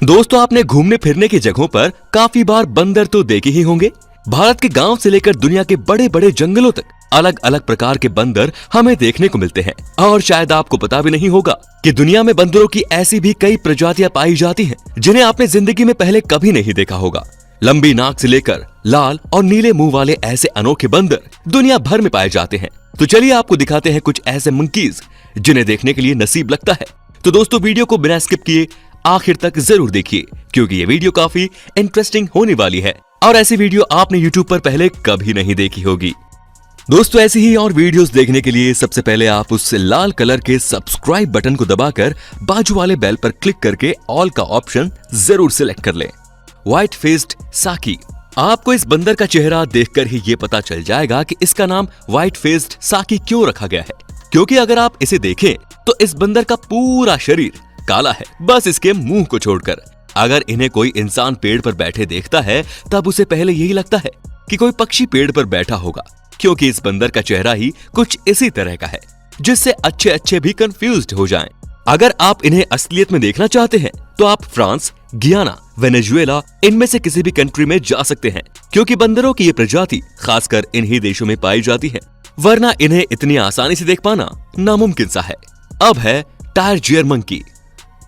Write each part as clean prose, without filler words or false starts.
दोस्तों, आपने घूमने फिरने की जगहों पर काफी बार बंदर तो देखे ही होंगे। भारत के गांव से लेकर दुनिया के बड़े बड़े जंगलों तक अलग अलग प्रकार के बंदर हमें देखने को मिलते हैं। और शायद आपको पता भी नहीं होगा कि दुनिया में बंदरों की ऐसी भी कई प्रजातियां पाई जाती हैं जिन्हें आपने जिंदगी में पहले कभी नहीं देखा होगा। लंबी नाक से लेकर लाल और नीले मुंह वाले ऐसे अनोखे बंदर दुनिया भर में पाए जाते हैं। तो चलिए आपको दिखाते हैं कुछ ऐसे मंकीज जिन्हें देखने के लिए नसीब लगता है। तो दोस्तों, वीडियो को बिना स्किप किए आखिर तक जरूर देखिए, क्योंकि ये वीडियो काफी इंटरेस्टिंग होने वाली है और ऐसी वीडियो आपने YouTube पर पहले कभी नहीं देखी होगी। दोस्तों, ऐसी ही और वीडियोस देखने के लिए सबसे पहले आप उस लाल कलर के सब्सक्राइब बटन को दबाकर बाजू वाले बेल पर क्लिक करके ऑल का ऑप्शन जरूर सिलेक्ट कर लें। व्हाइट फेस्ड साकी। आपको इस बंदर का चेहरा देखकर ही ये पता चल जाएगा कि इसका नाम व्हाइट फेस्ड साकी क्यों रखा गया है, क्योंकि अगर आप इसे देखें तो इस बंदर का पूरा शरीर काला है, बस इसके मुंह को छोड़कर। अगर इन्हें कोई इंसान पेड़ पर बैठे देखता है तब उसे पहले यही लगता है कि कोई पक्षी पेड़ पर बैठा होगा, क्योंकि इस बंदर का चेहरा ही कुछ इसी तरह का है, जिससे अच्छे भी कंफ्यूज्ड हो जाएं। अगर आप इन्हें असलियत में देखना चाहते हैं तो आप फ्रांस, गियाना, वेनेजुएला इनमें से किसी भी कंट्री में जा सकते हैं, क्योंकि बंदरों की ये प्रजाति खासकर इन्हीं देशों में पाई जाती है, वरना इन्हें इतनी आसानी से देख पाना नामुमकिन सा है। अब है टायर जियर मंकी।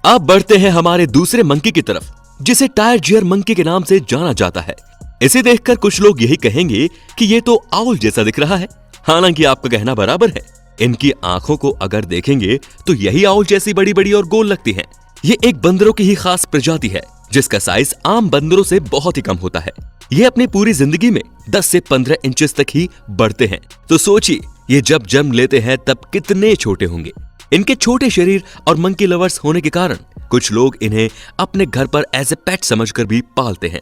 अब बढ़ते हैं हमारे दूसरे मंकी की तरफ, जिसे टायर जियर मंकी के नाम से जाना जाता है। इसे देखकर कुछ लोग यही कहेंगे कि ये तो आउल जैसा दिख रहा है। हालांकि आपका कहना बराबर है। इनकी आंखों को अगर देखेंगे तो यही आउल जैसी बड़ी बड़ी और गोल लगती हैं। ये एक बंदरों की ही खास प्रजाति है, जिसका साइज आम बंदरों से बहुत ही कम होता है। ये अपनी पूरी जिंदगी में 10 से 15 इंचेस तक ही बढ़ते हैं। तो सोचिए, ये जब जन्म लेते हैं तब कितने छोटे होंगे। इनके छोटे शरीर और मंकी लवर्स होने के कारण कुछ लोग इन्हें अपने घर पर एज ए पेट समझकर भी पालते हैं।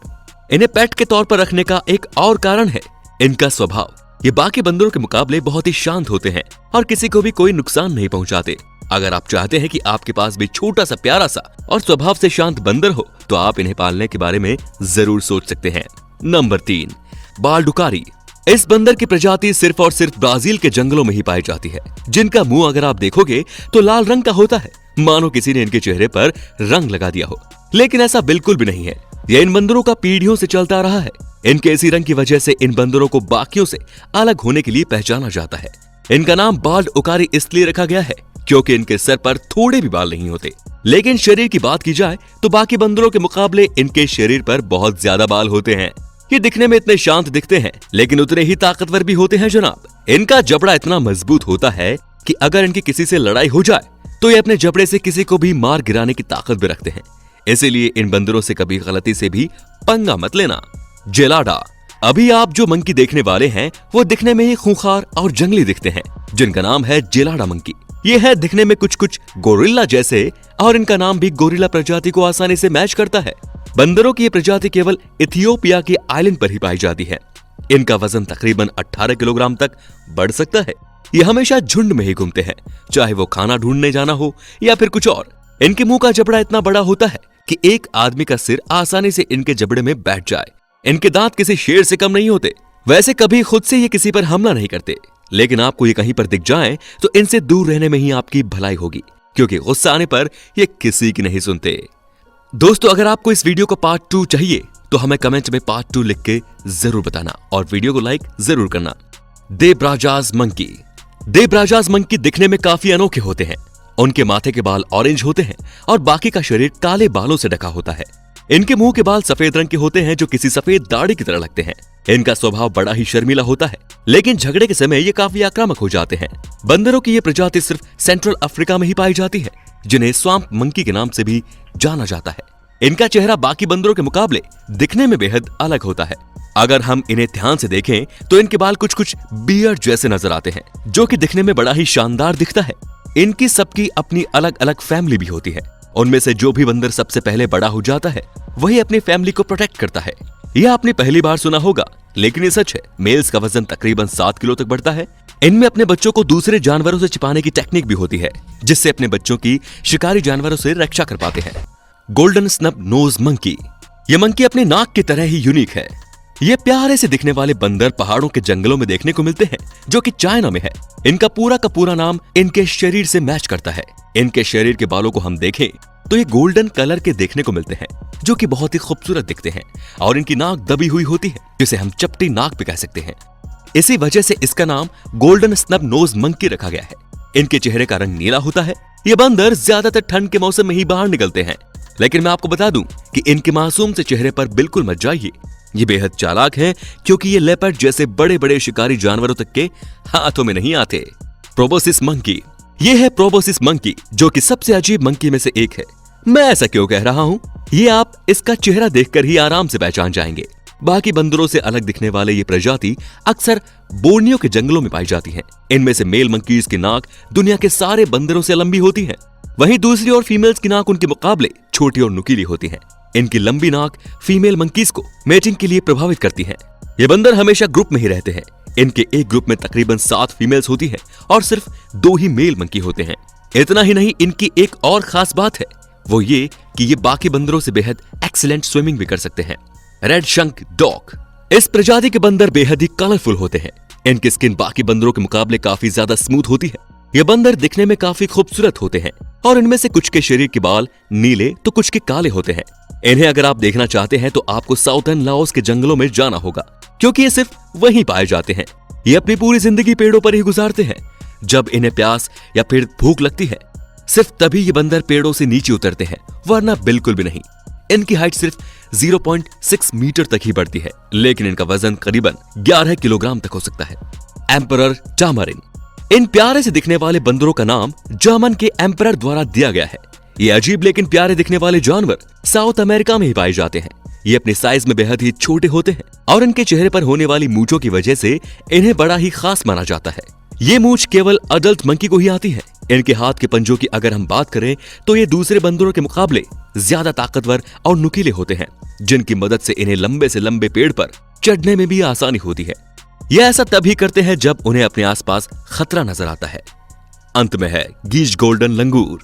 इन्हें पेट के तौर पर रखने का एक और कारण है इनका स्वभाव। ये बाकी बंदरों के मुकाबले बहुत ही शांत होते हैं और किसी को भी कोई नुकसान नहीं पहुंचाते। अगर आप चाहते हैं कि आपके पास भी छोटा सा प्यारा सा और स्वभाव से शांत बंदर हो तो आप इन्हें पालने के बारे में जरूर सोच सकते हैं। नंबर 3, बालडुकारी। इस बंदर की प्रजाति सिर्फ और सिर्फ ब्राजील के जंगलों में ही पाई जाती है, जिनका मुंह अगर आप देखोगे तो लाल रंग का होता है, मानो किसी ने इनके चेहरे पर रंग लगा दिया हो। लेकिन ऐसा बिल्कुल भी नहीं है। यह इन बंदरों का पीढ़ियों से चलता रहा है। इनके इसी रंग की वजह से इन बंदरों को बाकियों से अलग होने के लिए पहचाना जाता है। इनका नाम बालडुकारी इसलिए रखा गया है क्योंकि इनके सर पर थोड़े भी बाल नहीं होते। लेकिन शरीर की बात की जाए तो बाकी बंदरों के मुकाबले इनके शरीर पर बहुत ज्यादा बाल होते हैं। ये दिखने में इतने शांत दिखते हैं, लेकिन उतने ही ताकतवर भी होते हैं जनाब। इनका जबड़ा इतना मजबूत होता है कि अगर इनकी किसी से लड़ाई हो जाए तो ये अपने जबड़े से किसी को भी मार गिराने की ताकत भी रखते हैं। इसीलिए इन बंदरों से कभी गलती से भी पंगा मत लेना। जेलाडा। अभी आप जो मंकी देखने वाले हैं वो दिखने में ही खूंखार और जंगली दिखते हैं, जिनका नाम है जेलाडा मंकी। ये है दिखने में कुछ गोरिल्ला जैसे, और इनका नाम भी गोरिल्ला प्रजाति को आसानी से मैच करता है। बंदरों की ये प्रजाति केवल इथियोपिया के आइलैंड पर ही पाई जाती है। इनका वजन तकरीबन 18 किलोग्राम तक बढ़ सकता है। ये हमेशा झुंड में ही घूमते हैं, चाहे वो खाना ढूंढने जाना हो या फिर कुछ और। इनके मुंह का जबड़ा इतना बड़ा होता है कि एक आदमी का सिर आसानी से इनके जबड़े में बैठ जाए। इनके दांत किसी शेर से कम नहीं होते। वैसे कभी खुद से ये किसी पर हमला नहीं करते, लेकिन आपको ये कहीं पर दिख जाए तो इनसे दूर रहने में ही आपकी भलाई होगी, क्योंकि गुस्सा आने पर ये किसी की नहीं सुनते। दोस्तों, अगर आपको इस वीडियो का पार्ट 2 चाहिए तो हमें कमेंट में पार्ट 2 लिख के जरूर बताना और वीडियो को लाइक जरूर करना। देब्राजाज मंकी। देब्राजाज मंकी दिखने में काफी अनोखे होते हैं। उनके माथे के बाल ऑरेंज होते हैं और बाकी का शरीर काले बालों से ढका होता है। इनके मुंह के बाल सफेद रंग के होते हैं, जो किसी सफेद दाढ़ी की तरह लगते हैं। इनका स्वभाव बड़ा ही शर्मीला होता है, लेकिन झगड़े के समय ये काफी आक्रामक हो जाते हैं। बंदरों की ये प्रजाति सिर्फ सेंट्रल अफ्रीका में ही पाई जाती है, जिन्हें स्वाम्प मंकी के नाम से भी जाना जाता है। इनका चेहरा बाकी बंदरों के मुकाबले दिखने में बेहद अलग होता है। अगर हम इन्हें ध्यान से देखें तो इनके बाल कुछ बियर्ड जैसे नजर आते हैं, जो कि दिखने में बड़ा ही शानदार दिखता है। इनकी सबकी अपनी अलग अलग फैमिली भी होती है। उनमें से जो भी बंदर सबसे पहले बड़ा हो जाता है वही अपनी फैमिली को प्रोटेक्ट करता है। यह आपने पहली बार सुना होगा, लेकिन ये सच है। मेल्स का वजन तकरीबन 7 किलो तक बढ़ता है। इनमें अपने बच्चों को दूसरे जानवरों से छिपाने की टेक्निक भी होती है, जिससे अपने बच्चों की शिकारी जानवरों से रक्षा कर पाते हैं। Golden snub nose monkey. ये मंकी अपने नाक की तरह ही यूनिक है। ये प्यारे से दिखने वाले बंदर पहाड़ों के जंगलों में देखने को मिलते हैं, जो कि चाइना में है। इनका पूरा का पूरा नाम इनके शरीर से मैच करता है। इनके शरीर के बालों को हम देखें तो ये गोल्डन कलर के देखने को मिलते हैं, जो कि बहुत ही खूबसूरत दिखते हैं और इनकी नाक दबी हुई होती है, जिसे हम चपटी नाक भी कह सकते हैं। इसी वजह से इसका नाम गोल्डन स्नब नोज मंकी रखा गया है। इनके चेहरे का रंग नीला होता है। ये बंदर ज्यादातर ठंड के मौसम में ही बाहर निकलते हैं, लेकिन मैं आपको बता दूं कि इनके मासूम से चेहरे पर बिल्कुल मत जाइए। ये बेहद चालाक हैं, क्योंकि ये लेपर्ड जैसे बड़े बड़े शिकारी जानवरों तक के हाथों में नहीं आते। प्रोबोसिस मंकी, ये है प्रोबोसिस मंकी, जो कि सबसे अजीब मंकी में से एक है। मैं ऐसा क्यों कह रहा हूँ, ये आप इसका चेहरा देखकर ही आराम से पहचान जाएंगे। बाकी बंदरों से अलग दिखने वाले ये प्रजाति अक्सर बोर्नियो के जंगलों में पाई जाती हैं। इनमें से मेल मंकीज की नाक दुनिया के सारे बंदरों से लंबी होती है, वहीं दूसरी ओर फीमेल्स की नाक उनके मुकाबले छोटी और नुकीली होती है। इनकी लंबी नाक फीमेल मंकीज को मेटिंग के लिए प्रभावित करती है। ये बंदर हमेशा ग्रुप में ही रहते हैं। इनके एक ग्रुप में तकरीबन 7 फीमेल्स होती है और सिर्फ 2 ही मेल मंकी होते हैं। इतना ही नहीं, इनकी एक और खास बात है, वो ये कि ये बाकी बंदरों से बेहद एक्सीलेंट स्विमिंग भी कर सकते हैं। रेड शंक डॉग, इस प्रजाति के बंदर बेहद ही कलरफुल होते हैं। इनकी स्किन बाकी बंदरों के मुकाबले काफी ज्यादा स्मूथ होती है। ये बंदर दिखने में काफी खूबसूरत होते हैं और इनमें से कुछ के शरीर के बाल नीले तो कुछ के काले होते हैं। इन्हें अगर आप देखना चाहते हैं तो आपको साउथर्न लाओस के जंगलों में जाना होगा, क्योंकि ये सिर्फ वहीं पाए जाते हैं। ये अपनी पूरी जिंदगी पेड़ों पर ही गुजारते हैं। जब इन्हें प्यास या फिर भूख लगती है, सिर्फ तभी ये बंदर पेड़ों से नीचे उतरते हैं, वरना बिल्कुल भी नहीं। इनकी हाइट सिर्फ 0.6 मीटर तक ही बढ़ती है, लेकिन इनका वजन करीबन 11 किलोग्राम तक हो सकता है। एम्परर टामरिन, इन प्यारे से दिखने वाले बंदरों का नाम जर्मन के एम्परर द्वारा दिया गया है। ये अजीब लेकिन प्यारे दिखने वाले जानवर साउथ अमेरिका में ही पाए जाते हैं। ये अपने साइज में बेहद ही छोटे होते हैं और इनके चेहरे पर होने वाली मूंछों की वजह से इन्हें बड़ा ही खास माना जाता है। ये मूंछ केवल अडल्ट मंकी को ही आती है। इनके हाथ के पंजों की अगर हम बात करें तो ये दूसरे बंदरों के मुकाबले ज्यादा ताकतवर और नुकीले होते हैं, जिनकी मदद से इन्हें लंबे से लंबे पेड़ पर चढ़ने में भी आसानी होती है। ये ऐसा तभी करते हैं जब उन्हें अपने आसपास खतरा नजर आता है। अंत में है गीज गोल्डन लंगूर।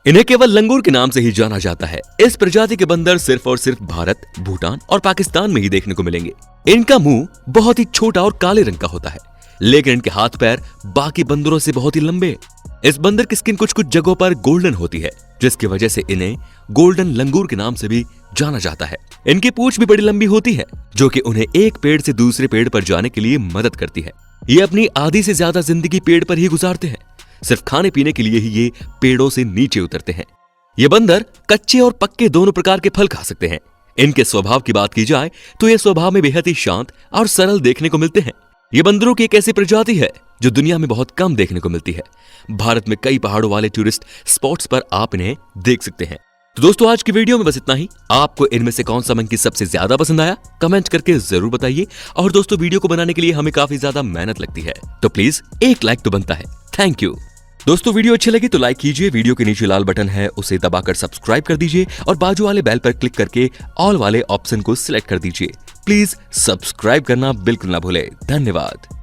इन्हें केवल लंगूर के नाम से ही जाना जाता है। इस प्रजाति के बंदर सिर्फ और सिर्फ भारत, भूटान और पाकिस्तान में ही देखने को मिलेंगे। इनका मुंह बहुत ही छोटा और काले रंग का होता है, लेकिन इनके हाथ पैर बाकी बंदरों से बहुत ही लंबे। इस बंदर की स्किन कुछ कुछ जगहों पर गोल्डन होती है, जिसकी वजह से इन्हें गोल्डन लंगूर के नाम से भी जाना जाता है। इनकी पूंछ भी बड़ी लंबी होती है, जो कि उन्हें एक पेड़ से दूसरे पेड़ पर जाने के लिए मदद करती है। ये अपनी आधी से ज्यादा जिंदगी पेड़ पर ही गुजारते हैं। सिर्फ खाने पीने के लिए ही ये पेड़ों से नीचे उतरते हैं। ये बंदर कच्चे और पक्के दोनों प्रकार के फल खा सकते हैं। इनके स्वभाव की बात की जाए तो ये स्वभाव में बेहद ही शांत और सरल देखने को मिलते हैं। ये बंदरों की एक ऐसी प्रजाति है जो दुनिया में बहुत कम देखने को मिलती है। भारत में कई पहाड़ों वाले टूरिस्ट स्पॉट्स पर आप इन्हें देख सकते हैं। तो दोस्तों, आज की वीडियो में बस इतना ही। आपको इनमें से कौन सा मंकी सबसे ज्यादा पसंद आया, कमेंट करके जरूर बताइए। और दोस्तों, वीडियो को बनाने के लिए हमें काफी ज्यादा मेहनत लगती है, तो प्लीज एक लाइक तो बनता है। Thank you. दोस्तों, वीडियो अच्छी लगी तो लाइक कीजिए। वीडियो के नीचे लाल बटन है, उसे दबाकर सब्सक्राइब कर दीजिए और बाजू वाले बेल पर क्लिक करके ऑल वाले ऑप्शन को सिलेक्ट कर दीजिए। प्लीज सब्सक्राइब करना बिल्कुल ना भूले। धन्यवाद।